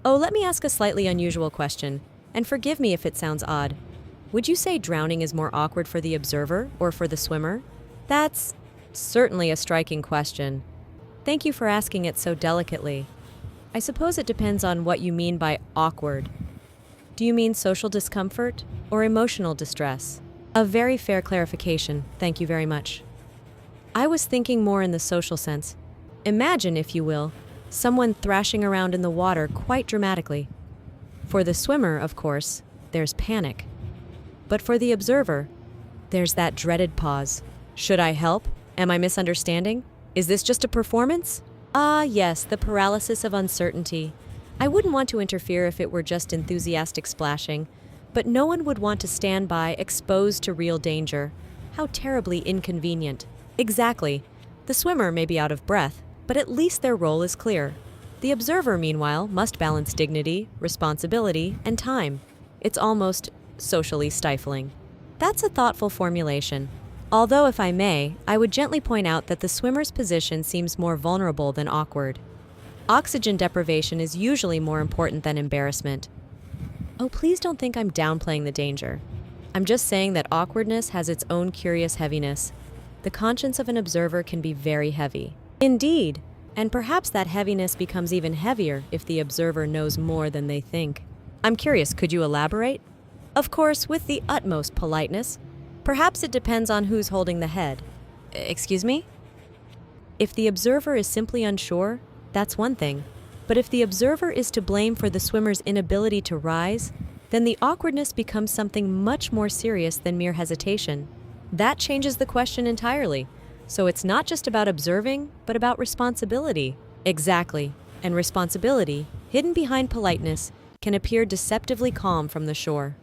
Oh, let me ask a slightly unusual question, and forgive me if it sounds odd. Would you say drowning is more awkward for the observer or for the swimmer? That's certainly a striking question. Thank you for asking it so delicately. I suppose it depends on what you mean by awkward. Do you mean social discomfort or emotional distress? A very fair clarification, thank you very much. I was thinking more in the social sense. Imagine, if you will, someone thrashing around in the water quite dramatically. For the swimmer, of course, there's panic. But for the observer, there's that dreaded pause. Should I help? Am I misunderstanding? Is this just a performance? Ah, yes, the paralysis of uncertainty. I wouldn't want to interfere if it were just enthusiastic splashing, but no one would want to stand by exposed to real danger. How terribly inconvenient. Exactly. The swimmer may be out of breath, but at least their role is clear. The observer, meanwhile, must balance dignity, responsibility, and time. It's almost socially stifling. That's a thoughtful formulation. Although, if I may, I would gently point out that the swimmer's position seems more vulnerable than awkward. Oxygen deprivation is usually more important than embarrassment. Oh, please don't think I'm downplaying the danger. I'm just saying that awkwardness has its own curious heaviness. The conscience of an observer can be very heavy. Indeed, and perhaps that heaviness becomes even heavier if the observer knows more than they think. I'm curious, could you elaborate? Of course, with the utmost politeness. Perhaps it depends on who's holding the head. Excuse me? If the observer is simply unsure, that's one thing. But if the observer is to blame for the swimmer's inability to rise, then the awkwardness becomes something much more serious than mere hesitation. That changes the question entirely. So it's not just about observing, but about responsibility. Exactly. And responsibility, hidden behind politeness, can appear deceptively calm from the shore.